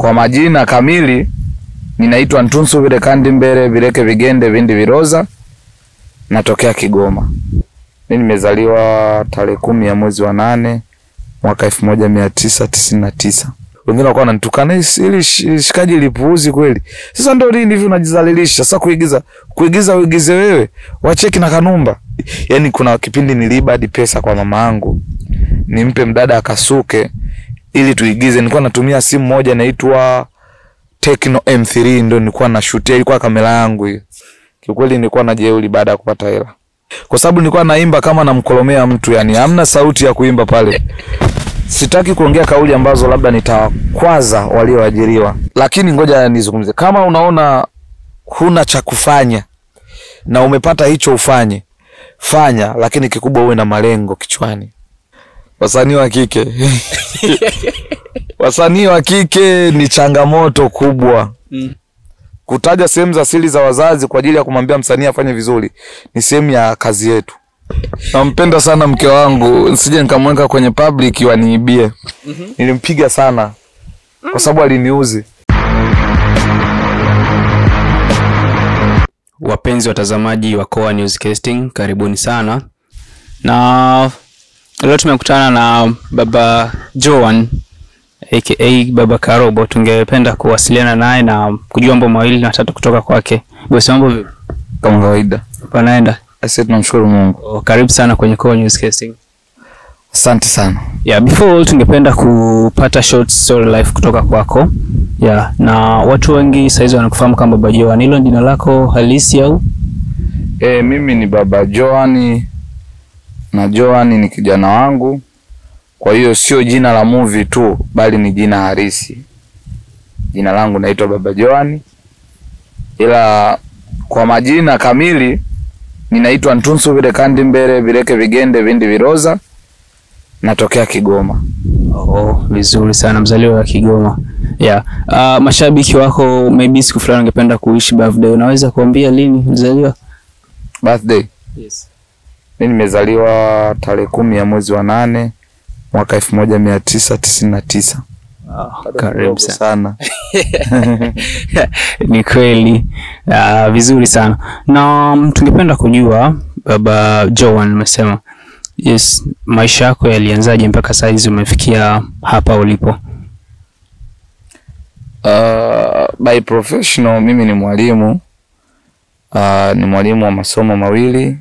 Kwa majina kamili ninaitwa Ntunsu Vile Kandi Mbere Vileke Vigende Vindi Viroza, natokea Kigoma. Mimi nimezaliwa tarehe 10 ya mwezi wa 8 mwaka 1999. Wengine wako wananitukana ili shikaji lipuuzi kweli. Sasa ndio nini hivi unajizalilisha? Sasa kuigiza uigize wewe. Wacheki na Kanumba. Yaani kuna kipindi niliiba hadi pesa kwa mama yangu, nimpe mdada akasuke ili tuigize. Nilikuwa natumia simu moja inaitwa Tecno M3, ndio nilikuwa na shootia, ilikuwa kamera yangu hiyo. Kiukweli nilikuwa najeuli baada ya kupata hela. Kwa sababu nilikuwa naimba kama namkolomea mtu, yani hamna sauti ya kuimba pale. Sitaki kuongea kauli ambazo labda nitakwaza walioajiriwa, lakini ngoja nizungumze. Kama unaona huna cha kufanya na umepata hicho ufanye, fanya, lakini kikubwa uwe na malengo kichwani. Wasanii wa kike wasanii wa kike ni changamoto kubwa. Kutaja sehemu za siri za wazazi kwa ajili ya kumwambia msanii afanye vizuri ni sehemu ya kazi yetu. Nampenda sana mke wangu, nsije nikamweka kwenye public waniibie. Nilimpiga sana kwa sababu aliniuzi. Wapenzi watazamaji wa Coa Newscasting, karibuni sana. Na leo tumekutana na Baba Joan aka Baba Karobo. Tungependa kuwasiliana naye na kujua mambo mawili na matatu kutoka kwake. Bosi, mambo vipi? Kama kawaida. Panaenda? Asante, tunamshukuru Mungu. Karibu sana kwenye Coa Newscasting. Asante sana. Before tungependa kupata short story life kutoka kwako. Na watu wengi saizi wanakufahamu kama Baba Joan. Hilo jina lako halisi au? Mimi ni Baba Joan, na Joan ni kijana wangu. Kwa hiyo sio jina la movie tu, bali ni jina halisi. Jina langu naitwa Baba Joan. Ila kwa majina kamili ninaitwa Ntunsu Vile Kandi Mbere Vileke Vigende Vindi Viroza, natokea Kigoma. Vizuri sana, mzaliwa wa Kigoma. Mashabiki wako maybe siku fulani ungependa kuishi birthday, unaweza kuambia lini mzaliwa? Birthday? Yes. Mimi nimezaliwa tarehe 10 ya mwezi wa 8 mwaka 1999. Karibu sana. Ni kweli. Vizuri sana. Na tungependa kujua Baba Joan, umesema maisha yako yalianzaje mpaka saa hizi umefikia hapa ulipo? By professional mimi ni mwalimu. Ni mwalimu wa masomo mawili,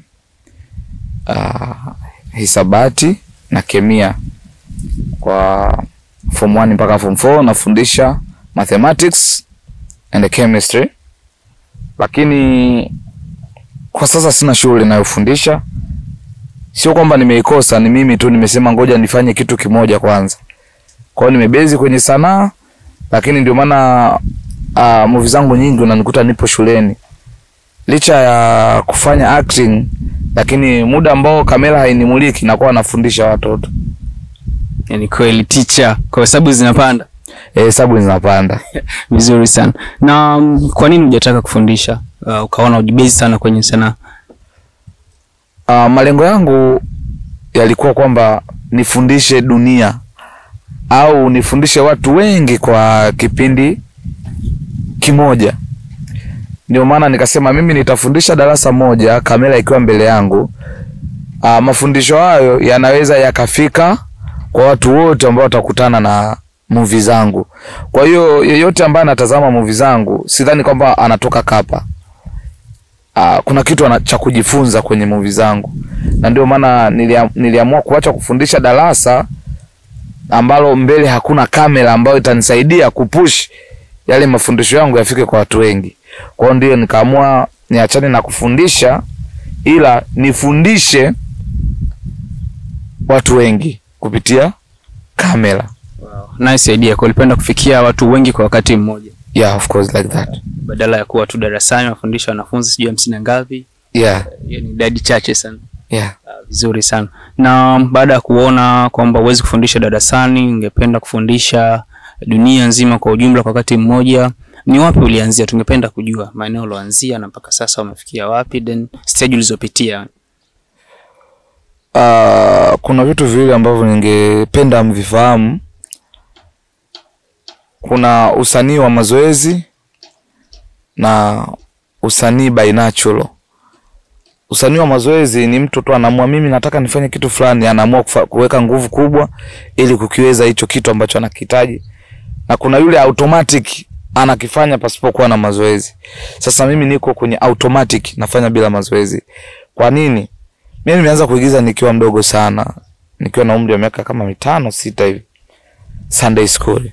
hisabati na kemia. Kwa form 1 mpaka form 4 nafundisha mathematics and chemistry. Lakini kwa sasa sina shule ninayofundisha. Sio kwamba nimeikosa, ni mimi tu nimesema ngoja nifanye kitu kimoja kwanza. Kwa hiyo nimebezi kwenye sanaa, lakini ndio maana movie zangu nyingi unanikuta nipo shuleni. Licha ya kufanya acting, lakini muda ambao kamera hainimuliki nakuwa nafundisha watoto. Yaani kweli teacher, kwa sababu zinapanda. Sababu zinapanda. Vizuri sana. Na kwa nini hujataka kufundisha? Ukaona ujibezi sana kwenye sanaa? Malengo yangu yalikuwa kwamba nifundishe dunia au nifundishe watu wengi kwa kipindi kimoja. Ndio maana nikasema mimi nitafundisha darasa moja, kamera ikiwa mbele yangu. Mafundisho hayo yanaweza yakafika kwa watu wote ambao watakutana na movie zangu. Kwa hiyo yeyote ambaye anatazama movie zangu, sidhani kwamba anatoka kapa. Kuna kitu cha kujifunza kwenye movie zangu. Na ndio maana niliamua kuacha kufundisha darasa ambalo mbele hakuna kamera ambayo itanisaidia kupush yale mafundisho yangu yafike kwa watu wengi. Kwa hiyo ndio nikaamua niachane na kufundisha, ila nifundishe watu wengi kupitia kamera. Nice idea. Kwa ulipenda kufikia watu wengi kwa wakati mmoja. Yeah, of course, like that. Badala ya kuwa tu darasani wafundisha wanafunzi sijui 50 na ngapi. Yani idadi chache sana. Vizuri sana. Na baada ya kuona kwamba huwezi kufundisha darasani, ungependa kufundisha dunia nzima kwa ujumla kwa wakati mmoja, ni wapi ulianzia? Tungependa kujua maeneo ulianzia na mpaka sasa umefikia wapi, then stage ulizopitia. Kuna vitu vile ambavyo ningependa mvifahamu. kuna usanii wa mazoezi na usanii by natural. Usanii wa mazoezi ni mtu tu anaamua mimi nataka nifanye kitu fulani, anaamua kuweka nguvu kubwa ili kukiweza hicho kitu ambacho anakihitaji. Na kuna yule automatic anakifanya pasipokuwa na mazoezi. Sasa mimi niko kwenye automatic, nafanya bila mazoezi. Kwa nini? Mimi nimeanza kuigiza nikiwa mdogo sana, nikiwa na umri wa miaka kama 5, 6 hivi. Sunday school.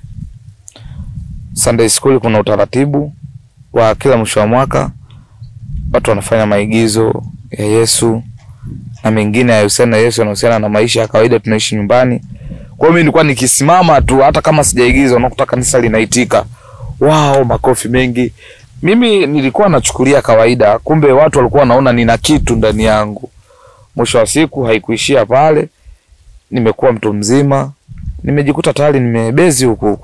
Sunday school kuna utaratibu wa kila mwisho wa mwaka watu wanafanya maigizo ya Yesu na mengine yahusiana na Yesu, yanahusiana na maisha ya kawaida tunaishi nyumbani. Kwa hiyo mimi nilikuwa nikisimama tu hata kama sijaigiza, unakuta kanisa linaitika. Wow, makofi mengi. Mimi nilikuwa nachukulia kawaida, kumbe watu walikuwa wanaona nina kitu ndani yangu. Mwisho wa siku haikuishia pale. Nimekuwa mtu mzima, nimejikuta tayari nimebezi huku.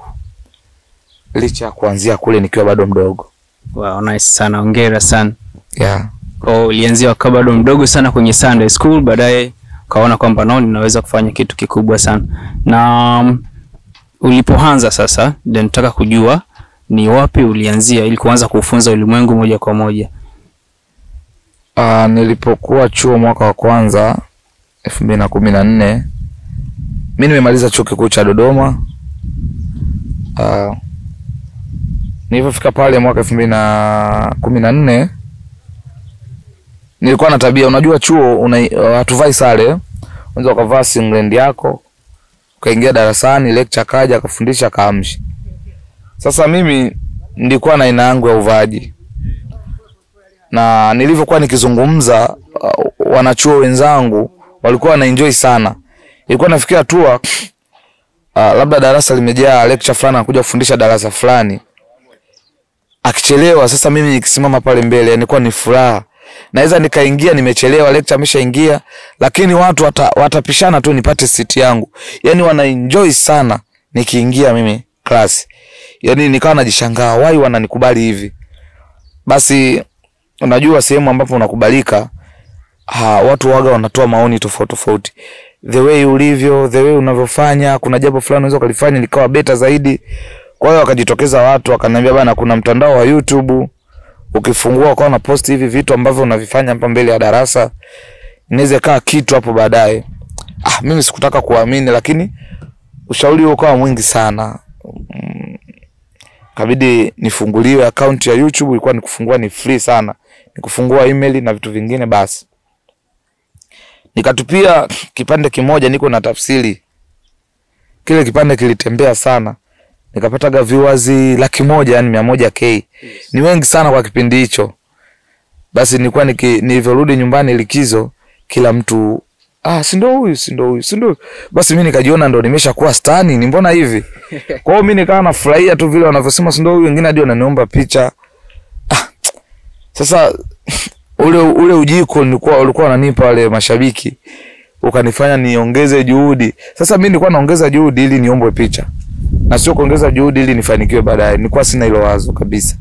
Licha kuanzia kule nikiwa bado mdogo. Wow, nice sana. Hongera sana. Yeah. Kwa ulianzia ukiwa bado mdogo sana kwenye Sunday school, baadaye ukaona kwamba nao ninaweza kufanya kitu kikubwa sana. Na ulipoanza sasa, ndio nataka kujua ni wapi ulianzia ili kuanza kufunza ulimwengu moja kwa moja. Nilipokuwa chuo mwaka wa kwanza 2014, mimi nimemaliza chuo kikuu cha Dodoma. Nilipofika pale mwaka 2014 nilikuwa na tabia, unajua chuo hatuvai sare, unaweza kuvaa singlet yako ukaingia darasani, lecture kaja akafundisha kaamshi. Sasa mimi nilikuwa na aina yangu ya uvaaji, na nilivyokuwa nikizungumza wanachuo wenzangu walikuwa wanaenjoy sana. Nilikuwa nafikia tu labda darasa limejaa, lecture fulani anakuja kufundisha darasa fulani akichelewa, sasa mimi nikisimama pale mbele nilikuwa ni furaha. Naweza nikaingia nimechelewa, lecture ameshaingia, lakini watu watapishana tu nipate seat yangu. Yaani wanaenjoy sana nikiingia mimi class. Yaani nikawa najishangaa why wananikubali hivi. Basi unajua sehemu ambapo unakubalika, watu waga wanatoa maoni tofauti tofauti. The way ulivyo, the way unavyofanya, kuna jambo fulani unaweza kulifanya likawa better zaidi. Kwa hiyo wakajitokeza watu wakaniambia bana, kuna mtandao wa YouTube ukifungua kwa na post hivi vitu ambavyo unavifanya hapa mbele ya darasa, inaweza kaa kitu hapo baadaye. Mimi sikutaka kuamini, lakini ushauri ukawa mwingi sana. Kabidi nifunguliwe account ya YouTube, ilikuwa nikufungua ni free sana. Nikufungua email na vitu vingine basi. Nikatupia kipande kimoja niko na tafsiri. Kile kipande kilitembea sana. Nikapata viewers 100,000, yani 100K. Ni wengi sana kwa kipindi hicho. Basi nilikuwa nilivyorudi nyumbani likizo, kila mtu si ndio huyu, si ndio huyu, si ndio. Basi mimi nikajiona ndo nimeshakuwa stani, ni mbona hivi? Kwa hiyo mimi nikawa nafurahia tu vile wanavyosema si ndio huyu, wengine hadi wananiomba picha. Sasa ule ujiko ulikuwa unanipa wale mashabiki, ukanifanya niongeze juhudi. Sasa mimi nilikuwa naongeza juhudi ili niombwe picha, na sio kuongeza juhudi ili nifanikiwe baadaye. Nilikuwa sina hilo wazo kabisa.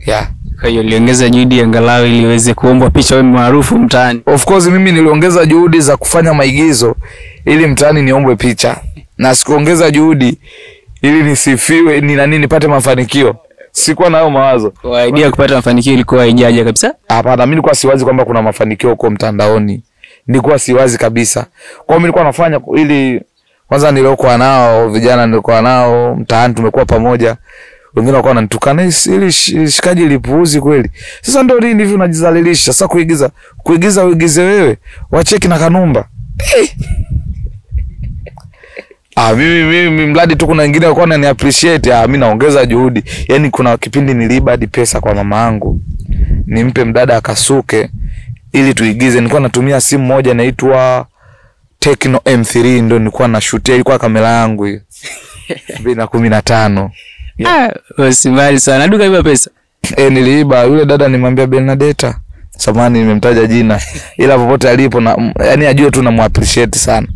Yeah. Kwa hiyo niliongeza juhudi angalau ili uweze kuombwa picha wewe maarufu mtaani. Of course mimi niliongeza juhudi za kufanya maigizo ili mtaani niombwe picha, na sikuongeza juhudi ili nisifiwe nipate mafanikio. Sikuwa nayo mawazo. Idea kupata mafanikio ilikuwa haijaja kabisa? Hapana, mimi nilikuwa siwazi kwamba kuna mafanikio huko mtandaoni. Nilikuwa siwazi kabisa. Kwa hiyo mimi nilikuwa nafanya ili kwanza niliokuwa nao vijana nilikuwa nao mtaani, tumekuwa pamoja. Wengine walikuwa wananitukana, ili shikaji lipuuzi kweli. Sasa ndio nini hivi unajizalilisha? Sasa kuigiza uigize wewe, wacheki na Kanumba. Mimi mradi tu kuna wengine walikuwa wanani appreciate, mimi naongeza juhudi. Yaani kuna kipindi niliiba hadi pesa kwa mama yangu, nimpe mdada akasuke ili tuigize. Nilikuwa natumia simu moja inaitwa Tecno M3, ndio nilikuwa na shoot, ilikuwa kamera yangu hiyo 2015. Usimali sana. Nduka iba pesa. Niliiba. Yule dada nimwambia Bernadetta, samahani nimemtaja jina, ila popote alipo na yani ajue tu na appreciate sana.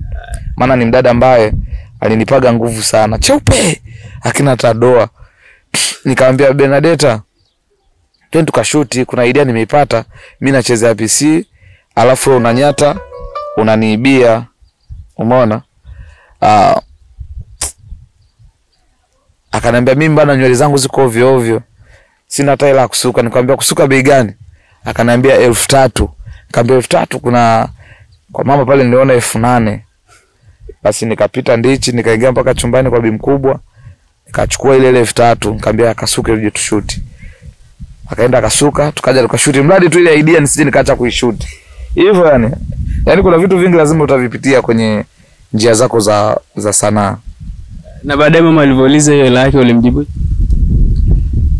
Maana ni mdada ambaye alinipaga nguvu sana. Cheupe akina tadoa. Nikamwambia Bernadetta, twende tukashuti, kuna idea nimeipata. Mimi nachezea PC, alafu wewe unanyata, unaniibia. Umeona? Akaniambia mimi bana nywele zangu ziko ovyo ovyo, sina hata hela kusuka. Nikamwambia kusuka bei gani? Akaniambia 3000. Nikamwambia 3000 kuna kwa mama pale niliona 8000. Basi nikapita Ndichi nikaingia mpaka chumbani kwa bi mkubwa. Nikachukua ile 3000, nikamwambia akasuke uje tushuti. Akaenda akasuka, tukaja tukashuti, mradi tu ile idea nisije nikaacha kuishuti. Hivyo yani. Yaani kuna vitu vingi lazima utavipitia kwenye njia zako za sanaa. Na baadaye mama alivyouliza hiyo hela yake ulimjibu?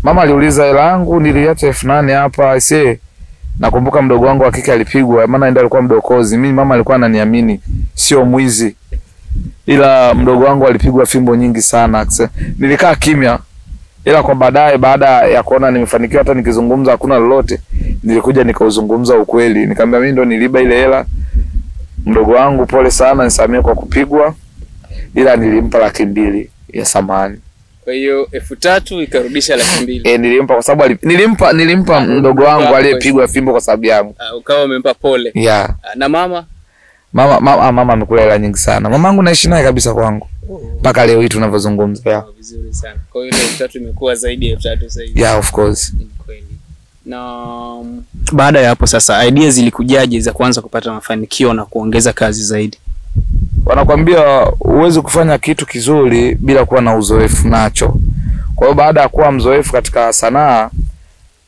Mama aliuliza hela yangu niliacha 8000 hapa ise. Nakumbuka mdogo wangu wa kike alipigwa, maana ndio alikuwa mdokozi. Mimi mama alikuwa ananiamini sio mwizi. Ila mdogo wangu alipigwa fimbo nyingi sana. Nilikaa kimya. Ila kwa baadaye baada ya kuona nimefanikiwa hata nikizungumza hakuna lolote, nilikuja nikauzungumza ukweli. Nikamwambia mimi ndo niliiba ile hela. Mdogo wangu pole sana, nisamee kwa kupigwa. Ila nilimpa 200,000 ya samani. Kwa hiyo 3000 ikarudisha 200,000. Nilimpa kwa sababu nilimpa mdogo wangu aliyepigwa fimbo kwa sababu yangu. Ukawa umempa pole. Yeah. Na mama? Mama amekula hela nyingi sana. Mamangu naishi naye kabisa kwangu. Mpaka leo hii tunavyozungumza. Yeah. Vizuri sana. Kwa hiyo ile 3000 imekuwa zaidi ya 3000 sasa hivi. Yeah, of course. Kweli. Na baada ya hapo sasa idea zilikujaje za kuanza kupata mafanikio na kuongeza kazi zaidi? Wanakuambia uweze kufanya kitu kizuri bila kuwa na uzoefu nacho. Kwa hiyo baada ya kuwa mzoefu katika sanaa,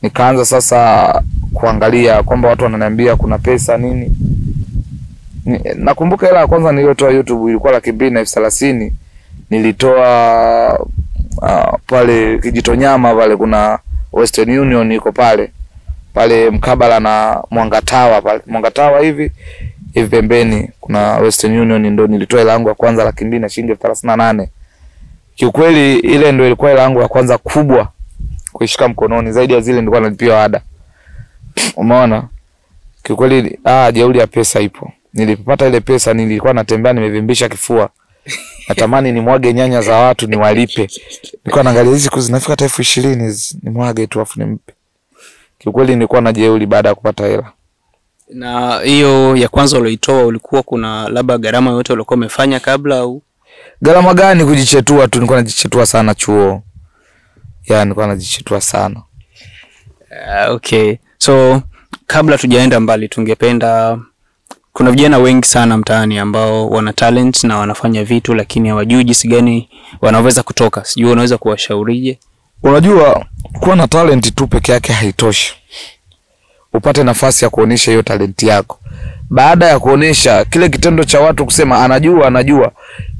nikaanza sasa kuangalia kwamba watu wananiambia kuna pesa nini. Nakumbuka hela ya kwanza niliyotoa YouTube ilikuwa 230,000. Nilitoa pale Kijitonyama pale kuna Western Union iko pale mkabala na Mwangatawa pale. Mwangatawa hivi pembeni kuna Western Union, ndo nilitoa hela yangu ya kwanza 200,000 na shilingi 38. Kiukweli ile ndio ilikuwa hela yangu ya kwanza kubwa kuishika mkononi, zaidi ya zile nilikuwa nalipia ada. Umeona? Kiukweli jeuri ya pesa ipo. Nilipopata ile pesa nilikuwa natembea nimevimbisha kifua. Natamani nimwage nyanya za watu niwalipe. Nilikuwa naangalia hizi zinafika hata 20,000 nimwage tu afu nimpe. Kiukweli nilikuwa na jeuri baada ya kupata hela. Na hiyo ya kwanza ulioitoa ulikuwa kuna labda gharama yote ulikuwa umefanya kabla au? Gharama gani? Kujichetua tu, nilikuwa najichetua sana chuo. Nilikuwa najichetua sana. Okay. So kabla tujaenda mbali tungependa, kuna vijana wengi sana mtaani ambao wana talent na wanafanya vitu lakini hawajui jinsi gani wanaweza kutoka. Sijui unaweza kuwashaurije? Unajua kuwa na talent tu peke yake haitoshi. Upate nafasi ya kuonesha hiyo talent yako. Baada ya kuonesha, kile kitendo cha watu kusema anajua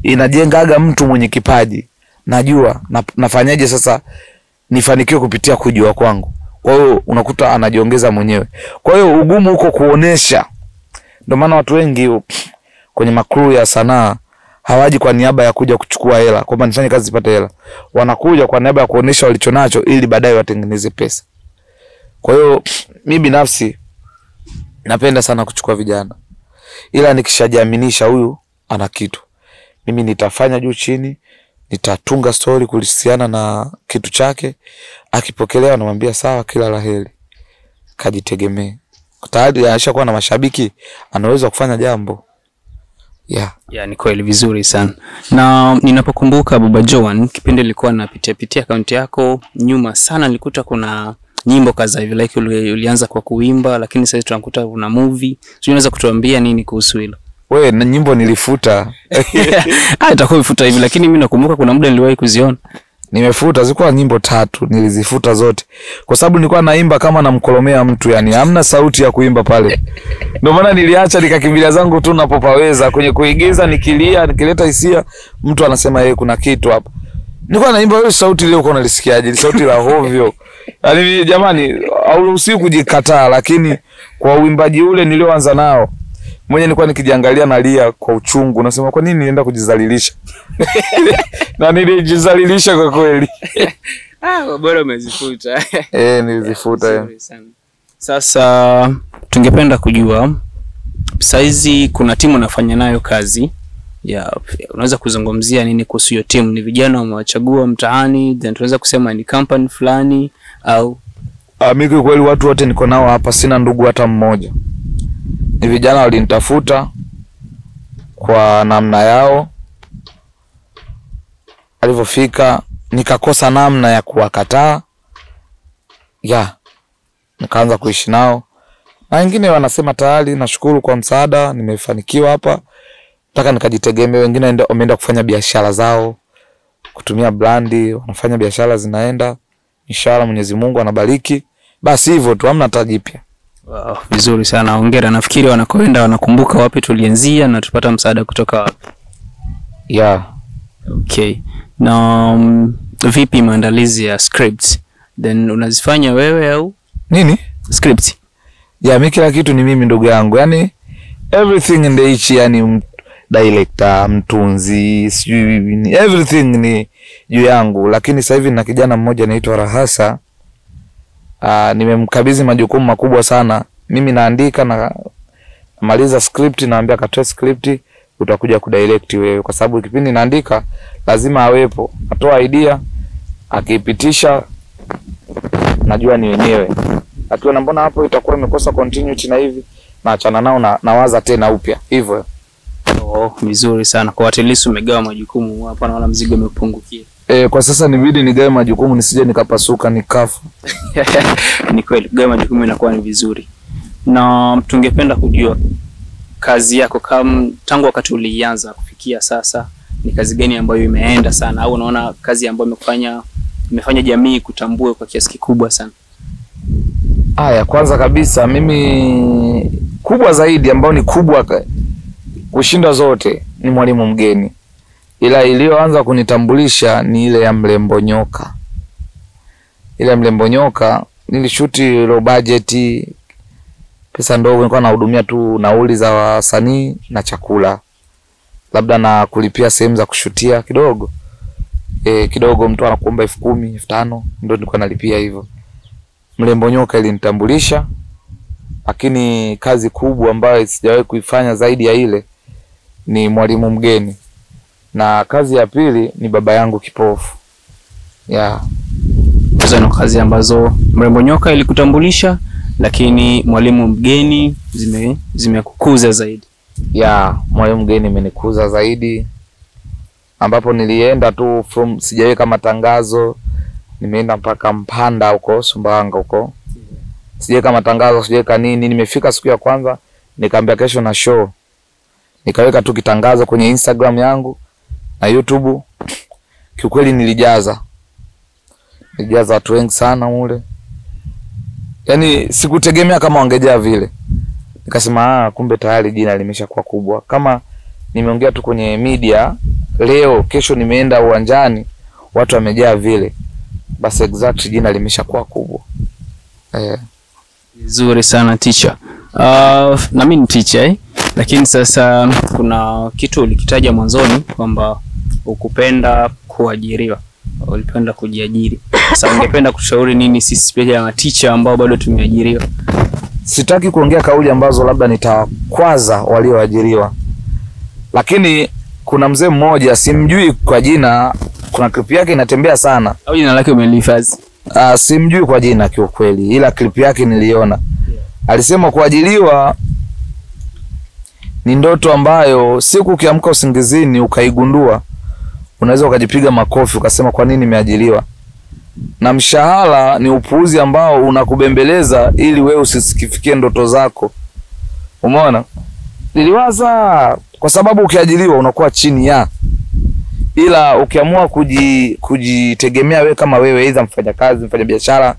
inajengaga mtu mwenye kipaji. Najua nafanyaje sasa nifanikiwe kupitia kujua kwangu. Kwa hiyo unakuta anajiongeza mwenyewe. Kwa hiyo ugumu uko kuonesha. Ndio maana watu wengi kwenye makuru ya sanaa hawaji kwa niaba ya kuja kuchukua hela, kwamba nifanye kazi nipate hela. Wanakuja kwa niaba ya kuonesha walichonacho ili baadaye watengeneze pesa. Kwa hiyo mimi binafsi napenda sana kuchukua vijana. Ila nikishajiaminisha huyu ana kitu, mimi nitafanya juu chini, nitatunga story kuhusiana na kitu chake. Akipokelewa namwambia sawa, kila laheri. Kajitegemee. Tayari ashakuwa na mashabiki, anaweza kufanya jambo. Ni kweli, vizuri sana. Na ninapokumbuka Baba Joan, kipindi nilikuwa napitia account yako nyuma sana, nilikuta kuna nyimbo kadhaa hivi like ulianza kwa kuimba, lakini sasa tunakuta kuna movie. Sio, unaweza kutuambia nini kuhusu hilo? Wewe na nyimbo nilifuta. Itakuwa ifuta hivi, lakini mimi nakumbuka kuna muda niliwahi kuziona. Nimefuta, zilikuwa nyimbo 3, nilizifuta zote. Kwa sababu nilikuwa naimba kama namkolomea mtu, yani hamna sauti ya kuimba pale. Ndio maana niliacha nikakimbilia zangu tu napopaweza kwenye kuigiza, nikilia, nikileta hisia, mtu anasema kuna kitu hapa. Nilikuwa naimba hiyo sauti ile uko unalisikiaje? Ni sauti la hovyo. Yaani jamani, hauruhusiwi kujikataa, lakini kwa uimbaji ule nilioanza nao, mwenye nilikuwa nikijiangalia nalia kwa uchungu, nasema kwa nini nienda kujizalilisha? Na nilijizalilisha kwa kweli. Bora umezifuta. Nilizifuta. Sasa tungependa kujua saizi kuna timu unafanya nayo kazi. Unaweza kuzungumzia nini kuhusu hiyo timu? Ni vijana wamewachagua mtaani, then tunaweza kusema ni company fulani au? Mimi kweli watu wote niko nao hapa, sina ndugu hata mmoja. Ni vijana walinitafuta kwa namna yao. Alipofika nikakosa namna ya kuwakataa. Nikaanza kuishi nao. Na wengine wanasema tayari nashukuru kwa msaada, nimefanikiwa hapa. Nataka nikajitegemea. Wengine wameenda kufanya biashara zao, kutumia brandi, wanafanya biashara zinaenda. Inshallah Mwenyezi Mungu anabariki. Basi hivyo tu, hamna tajipya. Wow, vizuri sana. Hongera. Nafikiri wanakoenda wanakumbuka wapi tulianzia na tupata msaada kutoka wapi. Okay. Na vipi maandalizi ya scripts? Then unazifanya wewe au nini? Scripts. Mimi kila kitu ni mimi ndugu yangu. Yaani everything in the ichi, yani director, mtunzi, everything ni juu yangu. Lakini sasa hivi na kijana mmoja anaitwa Rahasa. Nimemkabidhi majukumu makubwa sana. Mimi naandika na maliza script, naambia katoe script, utakuja kudirect wewe, kwa sababu kipindi naandika lazima awepo. Atoa idea, akipitisha najua ni wenyewe. Akiona mbona hapo itakuwa imekosa continuity na hivi, naachana nao nawaza tena upya. Hivyo. Vizuri sana. Kwa at least umegawa majukumu hapa, naona mzigo umepungukia. Kwa sasa nibidi nigawe majukumu nisije nikapasuka nikafa. Ni kweli, kugawa majukumu inakuwa ni vizuri. Na tungependa kujua kazi yako kama tangu wakati ulianza kufikia sasa, ni kazi gani ambayo imeenda sana, au unaona kazi ambayo imefanya jamii kutambue kwa kiasi kikubwa sana? Kwanza kabisa mimi kubwa zaidi ambayo ni kubwa kushinda zote ni Mwalimu Mgeni. Ila iliyoanza kunitambulisha ni ile ya Mlembo Nyoka. Ile ya Mlembo Nyoka nilishuti low budget, pesa ndogo, nilikuwa nahudumia tu nauli za wasanii na chakula, labda na kulipia sehemu za kushutia kidogo. Kidogo mtu anakuomba 10,000, 5,000, ndio nilikuwa nalipia hivyo. Mlembo Nyoka ilinitambulisha, lakini kazi kubwa ambayo sijawahi kuifanya zaidi ya ile ni Mwalimu Mgeni. Na kazi ya pili ni Baba Yangu Kipofu. Hizo ni kazi ambazo Mlembo Nyoka ilikutambulisha, lakini Mwalimu Mgeni zimekukuza zaidi. Mwalimu Mgeni imenikuza zaidi, ambapo nilienda tu sijaweka matangazo, nimeenda mpaka Mpanda huko Sumbawanga huko. Sijaweka matangazo, sijaweka nini. Nimefika siku ya kwanza nikaambia kesho na show. Nikaweka tu kitangazo kwenye Instagram yangu na YouTube. Kiukweli nilijaza watu wengi sana mule. Yaani sikutegemea kama wangejaa vile. Nikasema kumbe tayari jina limeshakuwa kubwa. Kama nimeongea tu kwenye media leo, kesho nimeenda uwanjani watu wamejaa vile, basi exact jina limeshakuwa kubwa. Nzuri sana teacher. Na mimi ni teacher lakini sasa kuna kitu ulikitaja mwanzoni kwamba ukupenda kuajiriwa, ulipenda kujiajiri. Sasa ungependa kushauri nini sisi pia na teacher ambao bado tumeajiriwa? Sitaki kuongea kauli ambazo labda nitakwaza walioajiriwa. Lakini kuna mzee mmoja simjui kwa jina, kuna clip yake inatembea sana. Au jina lake umelihifadhi? Simjui kwa jina kiukweli, ila clip yake niliona. Alisema kuajiriwa ni ndoto ambayo siku ukiamka usingizini ukaigundua, unaweza ukajipiga makofi ukasema kwa nini nimeajiriwa. Na mshahara ni upuuzi ambao unakubembeleza ili wewe usisikifikie ndoto zako. Umeona? Niliwaza kwa sababu ukiajiriwa unakuwa chini ya, ila ukiamua kujitegemea wewe kama wewe, aidha mfanyakazi, mfanyabiashara,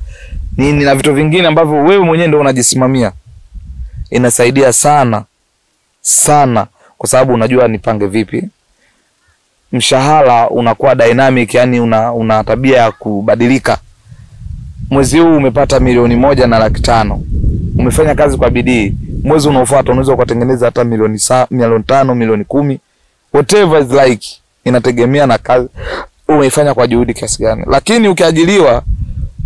nini na vitu vingine ambavyo wewe mwenyewe ndio unajisimamia, inasaidia sana sana, kwa sababu unajua nipange vipi. Mshahara unakuwa dynamic, yani una tabia ya kubadilika. Mwezi huu umepata 1,500,000. Umefanya kazi kwa bidii. Mwezi unaofuata unaweza kutengeneza hata 500,000, 10,000,000. Whatever is like, inategemea na kazi umeifanya kwa juhudi kiasi gani. Lakini ukiajiriwa,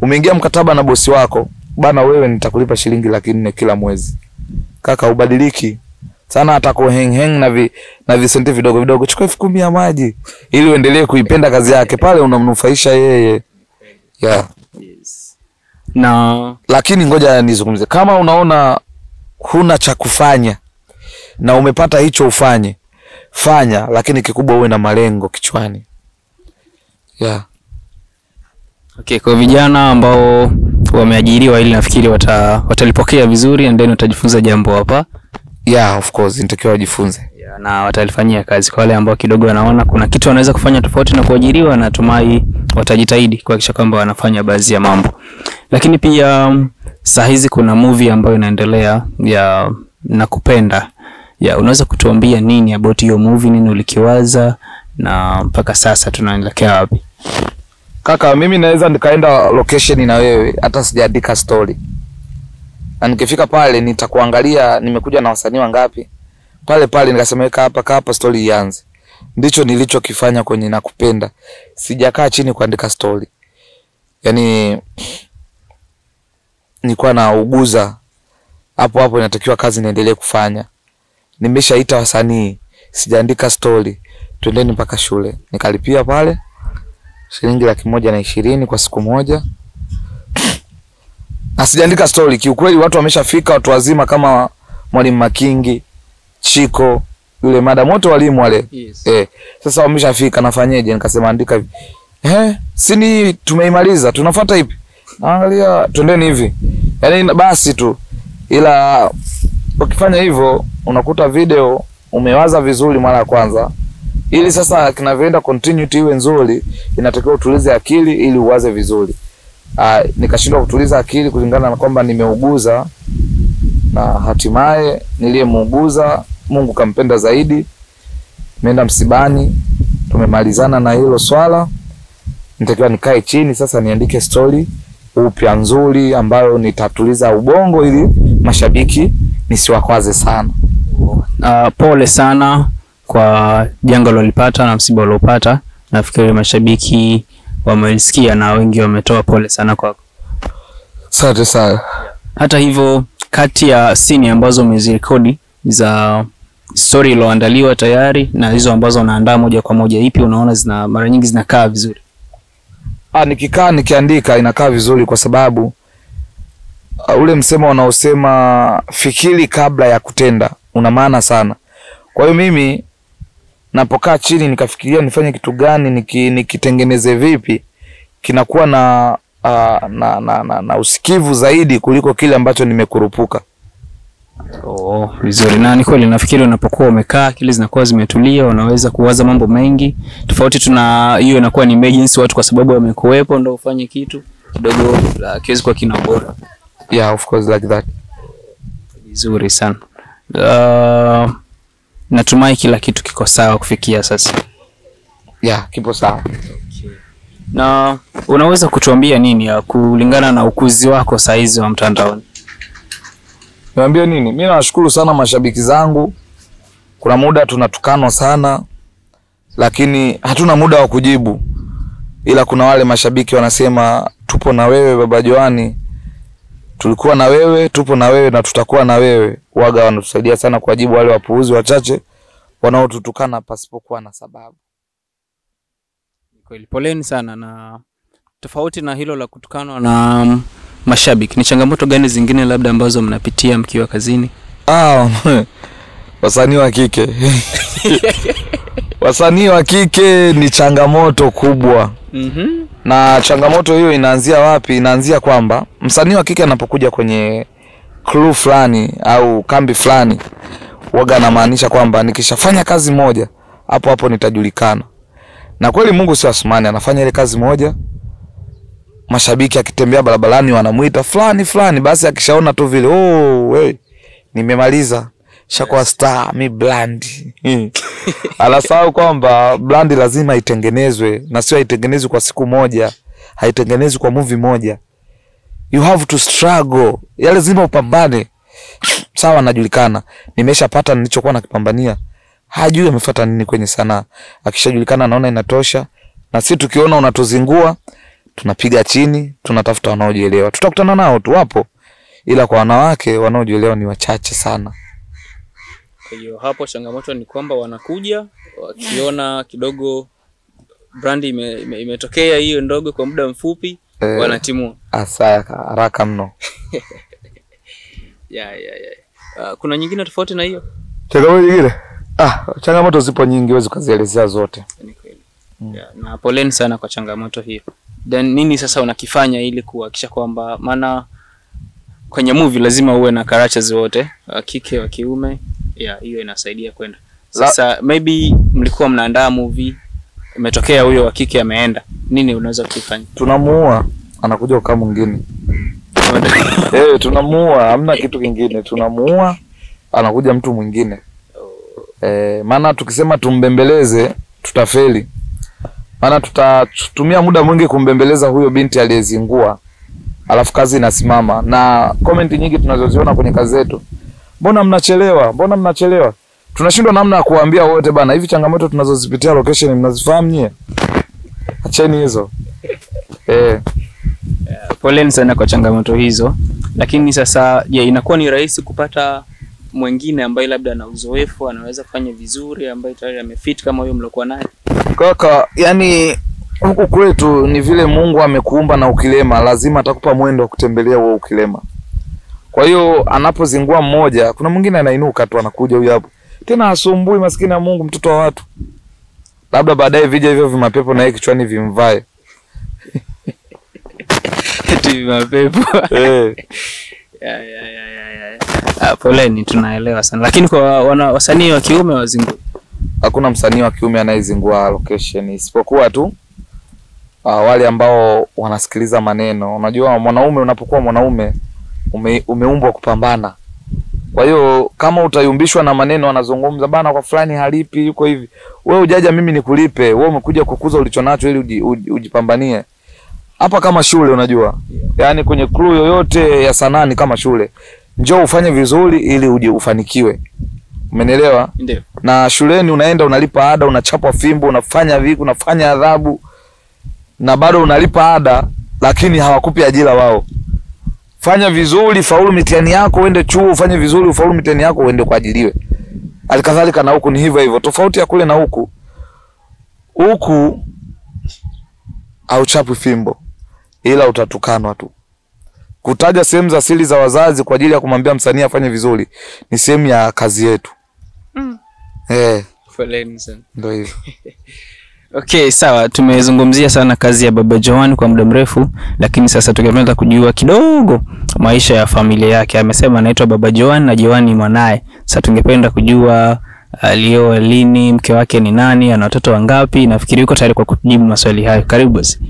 umeingia mkataba na bosi wako, bana wewe nitakulipa shilingi 400,000 kila mwezi. Kaka ubadiliki sana, atako heng na visenti vidogo vidogo, chukua 10,000 ya maji ili uendelee kuipenda kazi yake, pale unamnufaisha yeye. Yes. Na lakini ngoja nizungumze, kama unaona huna cha kufanya na umepata hicho ufanye, fanya, lakini kikubwa uwe na malengo kichwani. Okay, kwa vijana ambao wameajiriwa ili nafikiri watalipokea vizuri and then watajifunza jambo hapa. Yeah, of course, nitakiwa wajifunze. Yeah, na watalifanyia kazi. Kwa wale ambao kidogo wanaona kuna kitu wanaweza kufanya tofauti na kuajiriwa, natumai watajitahidi kuhakikisha kwamba wanafanya baadhi ya mambo. Lakini pia saa hizi kuna movie ambayo inaendelea ya Nakupenda. Yeah, unaweza kutuambia nini about hiyo movie, nini ulikiwaza na mpaka sasa tunaelekea wapi? Kaka, mimi naweza nikaenda location na wewe hata sijaandika story. Na nikifika pale nitakuangalia nimekuja na wasanii wangapi. Pale nikasema weka hapa story ianze. Ndicho nilichokifanya kwenye Nakupenda. Sijakaa chini kuandika story. Yaani nilikuwa nauguza hapo inatakiwa kazi niendelee kufanya. Nimeshaita wasanii, sijaandika story. Twendeni mpaka shule. Nikalipia pale shilingi 120 kwa siku moja. Na sijaandika story. Kiukweli watu wameshafika, watu wazima kama Mwalimu Makingi, Chiko, yule madam wote walimu wale. Yes. Sasa wameshafika, nafanyeje? Nikasema andika hivi. Sini tumeimaliza, tunafuata ipi? Naangalia twendeni hivi. Yaani basi tu. Ila ukifanya hivyo unakuta video umewaza vizuri mara ya kwanza. Ili sasa kinavyoenda continuity iwe nzuri, inatakiwa utulize akili ili uwaze vizuri. Nikashindwa kutuliza akili kulingana na kwamba nimeuguza, na hatimaye niliyemuuguza Mungu kampenda zaidi. Nimeenda msibani, tumemalizana na hilo swala. Nitakiwa nikae chini sasa niandike story upya nzuri ambayo nitatuliza ubongo ili mashabiki nisiwakwaze sana. Pole sana kwa janga lolipata na msiba uliopata. Nafikiri mashabiki wamelisikia na wengi wametoa pole sana kwako. Asante sana. Hata hivyo, kati ya scene ambazo umezirekodi za story iliyoandaliwa tayari na hizo ambazo unaandaa moja kwa moja, ipi unaona mara nyingi zinakaa vizuri? Nikikaa nikiandika inakaa vizuri kwa sababu ule msemo unaosema fikiri kabla ya kutenda una maana sana. Kwa hiyo mimi napokaa chini nikafikiria nifanye kitu gani, nikitengeneze vipi, kinakuwa na usikivu zaidi kuliko kile ambacho nimekurupuka. Vizuri. Na ni kweli nafikiri unapokuwa umekaa akili zinakuwa zimetulia, unaweza kuwaza mambo mengi. Tofauti tuna hiyo inakuwa ni emergency, watu kwa sababu wamekuepo ndio ufanye kitu kidogo kiwezi kwa kina bora. Yeah, of course, like that. Vizuri sana. Natumai kila kitu kiko sawa kufikia sasa. Yeah, kipo sawa. Okay. Na unaweza kutuambia nini ya kulingana na ukuzi wako saizi wa mtandaoni? Niambie nini? Mimi nawashukuru sana mashabiki zangu. Kuna muda tunatukanwa sana, lakini hatuna muda wa kujibu. Ila kuna wale mashabiki wanasema tupo na wewe Baba Joani. Tulikuwa na wewe, tupo na wewe na tutakuwa na wewe. Waga wanatusaidia sana kuwajibu wale wapuuzi wachache wanaotutukana pasipokuwa na sababu. Kweli poleni sana. Na tofauti na hilo la kutukanwa na mashabiki, ni changamoto gani zingine labda ambazo mnapitia mkiwa kazini? Wasanii wa kike. Wasanii wa kike ni changamoto kubwa. Na changamoto hiyo inaanzia wapi? Inaanzia kwamba msanii wa kike anapokuja kwenye crew fulani au kambi fulani, waga anamaanisha kwamba nikishafanya kazi moja hapo nitajulikana. Na kweli Mungu si Asmani, anafanya ile kazi moja, mashabiki akitembea barabarani wanamuita fulani, basi akishaona tu vile nimemaliza shakuwa star, mi brand. Alasahau kwamba brand lazima itengenezwe, na sio itengenezwe kwa siku moja, haitengenezwi kwa movie moja. You have to struggle. Ya lazima upambane. Sawa, anajulikana. Nimeshapata nilichokuwa nakipambania. Hajui amefuata nini kwenye sanaa. Akishajulikana anaona inatosha. Na sisi tukiona unatuzingua, tunapiga chini, tunatafuta wanaojielewa. Tutakutana nao tu wapo. Ila kwa wanawake wanaojielewa ni wachache sana. Kwa hiyo hapo changamoto ni kwamba wanakuja wakiona kidogo brand imetokea hiyo ndogo kwa muda mfupi, wanatimua. Asaya haraka mno. Yeah. Kuna nyingine tofauti na hiyo? Changamoto nyingine? Changamoto zipo nyingi, huwezi kuzielezea zote. Ni kweli. Na poleni sana kwa changamoto hiyo. Then nini sasa unakifanya ili kuhakikisha kwamba, maana kwenye movie lazima uwe na characters wote, wa kike wa kiume, hiyo inasaidia kwenda. Sasa maybe mlikuwa mnaandaa movie, imetokea huyo wa kike ameenda, nini unaweza kufanya? Tunamuua, anakuja ukaa mwingine. Tunamuua, hamna kitu kingine. Tunamuua, anakuja mtu mwingine. Maana tukisema tumbembeleze tutafeli. Maana tutatumia muda mwingi kumbembeleza huyo binti aliyezingua, alafu kazi inasimama. Na comment nyingi tunazoziona kwenye kazi zetu, mbona mnachelewa, mbona mnachelewa? Tunashindwa namna ya kuambia wote bana, hivi changamoto tunazozipitia location mnazifahamu nyie? Acheni hizo. Poleni sana kwa changamoto hizo. Lakini sasa inakuwa ni rahisi kupata mwingine ambaye labda ana uzoefu, anaweza kufanya vizuri, ambaye tayari amefit kama huyo mlokuwa naye? Kaka, yani huku kwetu ni vile Mungu amekuumba na ukilema, lazima atakupa mwendo wa kutembelea huo ukilema. Kwa hiyo anapozingua mmoja, kuna mwingine anainuka tu, anakuja huyo hapo. Tena asumbui, maskini ya Mungu, mtoto wa watu. Labda baadaye vija hivyo vimapepo na yeye kichwani vimvae. Eti vimapepo. Poleni, tunaelewa sana. Lakini kwa wasanii wa kiume wazingua? Hakuna msanii wa kiume anayezingua location, isipokuwa tu wale ambao wanasikiliza maneno. Unajua mwanaume, unapokuwa mwanaume umeumbwa kupambana. Kwa hiyo kama utayumbishwa na maneno anazungumza bana, kwa fulani halipi, yuko hivi, wewe hujaja mimi nikulipe, wewe umekuja kukuza ulichonacho ili ujipambanie. Hapa kama shule, unajua yani kwenye crew yoyote ya sanaa ni kama shule. Njoo ufanye vizuri ili ufanikiwe. Umenielewa? Ndio. Na shuleni unaenda unalipa ada, unachapwa fimbo, unafanya vipi, unafanya adhabu, na bado unalipa ada, lakini hawakupi ajira wao. Fanya vizuri, faulu mitihani yako, uende chuo, ufanye vizuri, ufaulu mitihani yako, uende kuajiriwe. Alikadhalika na huku ni hivyo hivyo. Tofauti ya kule na huku, huku hauchapwi fimbo, ila utatukanwa tu. Kutaja sehemu za asili za wazazi kwa ajili ya kumwambia msanii afanye vizuri ni sehemu ya kazi yetu. Foleni sana. Ndio hivyo. Okay, sawa. Tumezungumzia sana kazi ya Baba Joan kwa muda mrefu, lakini sasa tungependa kujua kidogo maisha ya familia yake. Amesema anaitwa Baba Joan na Joan ni mwanae. Sasa tungependa kujua alioa lini, mke wake ni nani, ana watoto wangapi. Nafikiri uko tayari kwa kujibu maswali hayo. Karibu basi.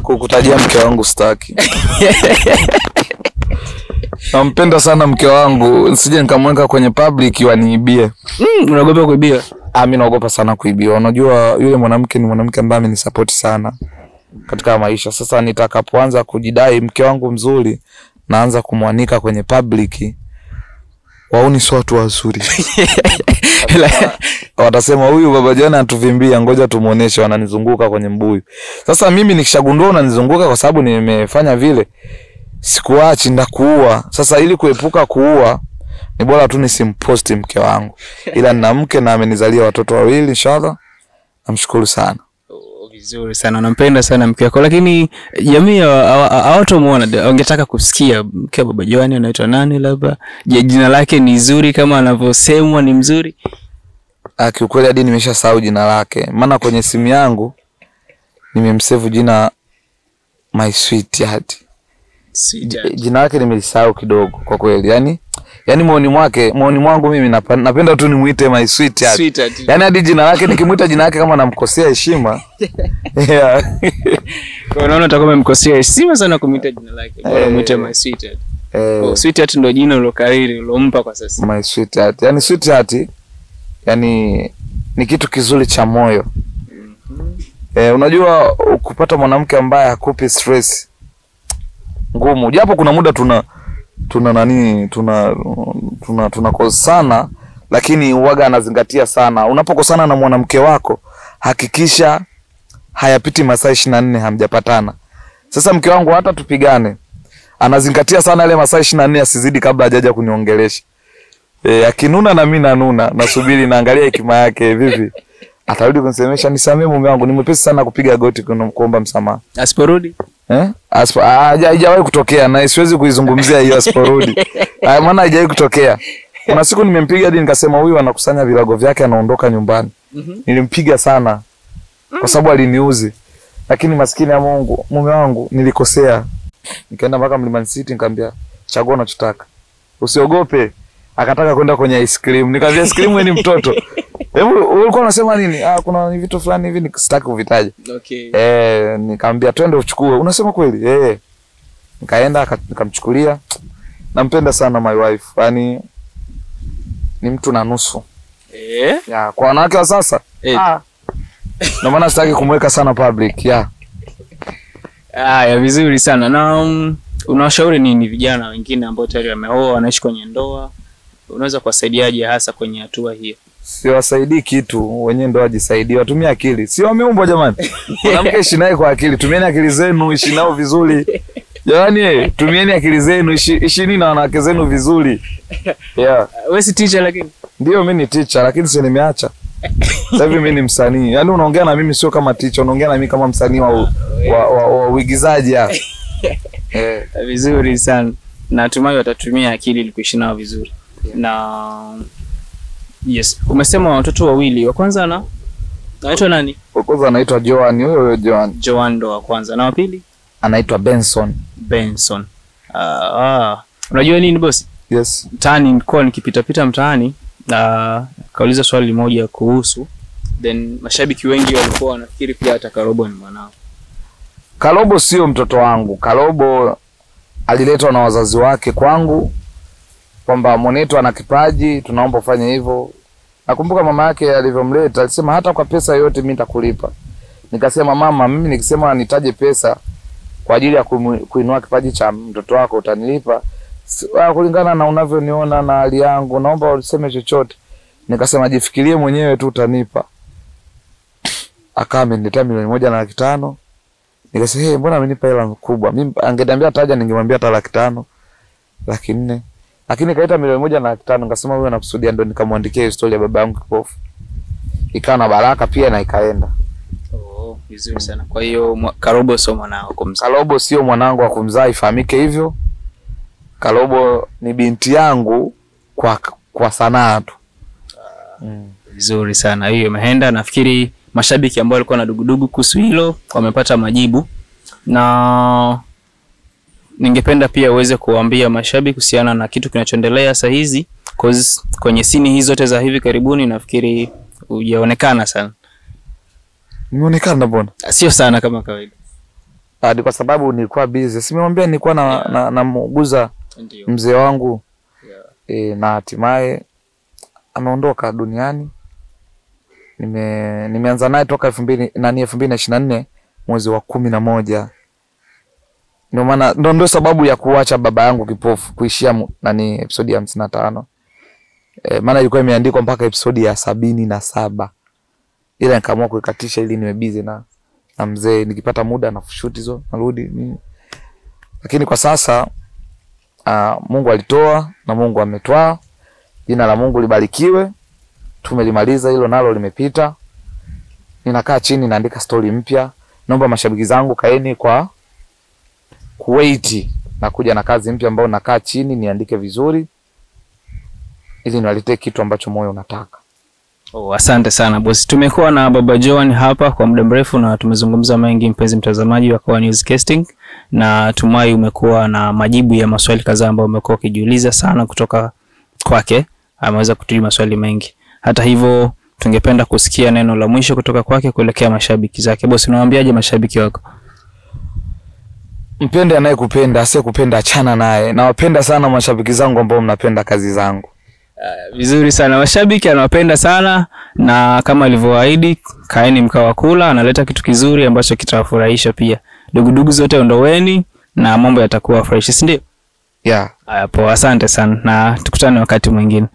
Kukutajia mke wangu sitaki. Nampenda sana mke wangu, nisije nikamweka kwenye public waniibie. Unaogopa kuibiwa? Mimi naogopa sana kuibiwa. Unajua yule mwanamke ni mwanamke ambaye amenisupport sana katika maisha. Sasa nitakapoanza kujidai mke wangu mzuri, naanza kumwanika kwenye public, waoni sio watu wazuri. Watasema huyu Baba Joan anatuvimbia, ngoja tumuoneshe, wananizunguka kwenye mbuyu. Sasa mimi nikishagundua unanizunguka kwa sababu nimefanya vile, sikuachi, ndakuua. Sasa ili kuepuka kuua, ni bora tu nisimposti mke wangu. Ila nina mke na amenizalia watoto wawili, inshallah. Namshukuru sana. Vizuri sana. Nampenda sana mke wako, lakini jamii hawatamuona. Wangetaka kusikia mke wa Baba Joan anaitwa nani, labda jina lake ni zuri kama anavyosemwa ni mzuri? Kiukweli hadi nimeshasahau jina lake. Maana kwenye simu yangu nimemsave jina My Sweetheart. Jina lake nimelisahau kidogo kwa kweli. Yaani moyoni mwangu mimi napenda tu nimuite My Sweetheart. Yaani hadi jina lake nikimuita jina lake kama namkosea heshima. Kwa unaona utakuwa umemkosea heshima sana kumuita jina lake. Bora muite My Sweetheart. Sweetheart ndio jina ulokariri ulompa kwa sasa. My Sweetheart. Yaani Sweetheart, yaani ni kitu kizuri cha moyo. Unajua kupata mwanamke ambaye hakupi stress ngumu. Japo kuna muda tunakosana, lakini uwaga anazingatia sana. Unapokosana na mwanamke wako, hakikisha hayapiti masaa 24 hamjapatana. Sasa mke wangu hata tupigane, anazingatia sana ile masaa 24 asizidi kabla hajaja kuniongelesha. Akinuna na mimi nanuna, nasubiri naangalia hekima yake vipi. Atarudi kunisemesha, nisamee mume wangu, nimepesi sana kupiga goti kuomba msamaha. Asiporudi? Haijawahi kutokea na siwezi kuizungumzia hiyo asiporudi. Maana haijawahi kutokea. Kuna siku nimempiga hadi nikasema huyu anakusanya vilago vyake anaondoka nyumbani. Nilimpiga sana kwa sababu aliniuzi. Lakini maskini ya Mungu, mume wangu nilikosea. Nikaenda mpaka Mlimani City nikamwambia chagua unachotaka. Usiogope. Akataka kwenda kwenye ice cream. Nikamwambia ice cream wewe ni mtoto. Hebu ulikuwa unasema nini? Kuna vitu fulani hivi nikisitaki kuvitaja. Okay. Nikamwambia twende uchukue. Unasema kweli? Nikaenda nikamchukulia. Nampenda sana my wife. Yaani ni mtu na nusu. Ya, kwa wanawake wa sasa. Ndio maana sitaki kumweka sana public. Ya vizuri sana. Na unawashauri nini vijana wengine ambao tayari wameoa, wanaishi kwenye ndoa? Unaweza kuwasaidiaje hasa kwenye hatua hiyo? Siwasaidii kitu, wenyewe ndio wajisaidie, watumie akili. Si wameumbwa jamani. Mwanamke ishi naye kwa akili, tumieni akili zenu, ishi nao vizuri. Jamani, tumieni akili zenu, ishini na wanawake zenu vizuri. Wewe si teacher lakini? Ndio mimi ni teacher lakini si nimeacha. Sasa hivi mimi ni msanii. Yaani unaongea na mimi sio kama teacher, unaongea na mimi kama msanii wa uigizaji. Vizuri sana. Natumai watatumia akili ili kuishi nao vizuri. Na yes, umesema watoto wawili. Wa kwanza anaitwa nani? Wa kwanza anaitwa Joan, huyo Joan. Joan ndo wa kwanza. Na wa pili? Anaitwa Benson. Unajua nini boss? Yes. Mtaani nilikuwa nikipita mtaani kauliza swali moja kuhusu, then mashabiki wengi walikuwa wanafikiri pia hata Karobo ni mwanao. Karobo sio mtoto wangu. Karobo aliletwa na wazazi wake kwangu kwamba mwanetu ana kipaji, tunaomba ufanye hivyo. Nakumbuka mama yake alivyomleta alisema hata kwa pesa yote mimi nitakulipa. Nikasema mama, mimi nikisema nitaje pesa kwa ajili ya kuinua kipaji cha mtoto wako utanilipa kulingana na unavyoniona na hali yangu, naomba useme chochote. Nikasema jifikirie mwenyewe tu utanipa. Akaniletea 1,500,000. Nikasema mbona amenipa hela kubwa? Mimi angeniambia taja ningemwambia hata 500,000, 400,000. Lakini kaita 1,500,000 nikasema wewe unakusudia, ndo nikamwandikia historia ya baba yangu kipofu. Ikawa na baraka pia na ikaenda. Vizuri sana. Kwa hiyo Karobo sio mwanao kumzaa. Karobo sio mwanangu wa kumzaa, ifahamike hivyo. Karobo ni binti yangu kwa sanaa tu. Vizuri sana. Hiyo imeenda. Nafikiri mashabiki ambao walikuwa na dugudugu kuhusu hilo wamepata majibu. Na ningependa pia uweze kuambia mashabiki kuhusiana na kitu kinachoendelea saa hizi, cause kwenye sini hizo zote za hivi karibuni nafikiri hujaonekana sana. Nimeonekana mbona? Sio sana kama kawaida. Hadi kwa sababu nilikuwa busy. Simemwambia nilikuwa na muuguza mzee wangu. Na hatimaye ameondoka duniani. Nimeanza naye toka 2024 mwezi wa 11. Ndio maana ndio sababu ya kuacha baba yangu kipofu kuishia episode ya 55. Maana ilikuwa imeandikwa mpaka episode ya 77. Ila nikaamua kuikatisha ili niwe busy na mzee, nikipata muda na shoot hizo narudi. Lakini kwa sasa Mungu alitoa na Mungu ametwaa. Jina la Mungu libarikiwe. Tumelimaliza hilo, nalo limepita. Ninakaa chini naandika story mpya. Naomba mashabiki zangu kaeni kwa kuwait na kuja na kazi mpya ambayo nakaa chini niandike vizuri ili niwaletee kitu ambacho moyo unataka. Asante sana boss. Tumekuwa na Baba Joan hapa kwa muda mrefu na tumezungumza mengi, mpenzi mtazamaji wa Kawa Newscasting, na tumai umekuwa na majibu ya maswali kadhaa ambayo umekuwa ukijiuliza sana kutoka kwake. Ameweza kutujibu maswali mengi. Hata hivyo tungependa kusikia neno la mwisho kutoka kwake kuelekea mashabiki zake. Boss, unawaambiaje mashabiki wako? Mpende anayekupenda, asiyekupenda achana naye. Nawapenda sana mashabiki zangu ambao mnapenda kazi zangu. Vizuri sana. Mashabiki anawapenda sana, na kama alivyoahidi kaeni mkawa kula, analeta kitu kizuri ambacho kitawafurahisha pia. Dugudugu zote ondoweni na mambo yatakuwa fresh, si ndio? Yeah. Hapo asante sana na tukutane wakati mwingine.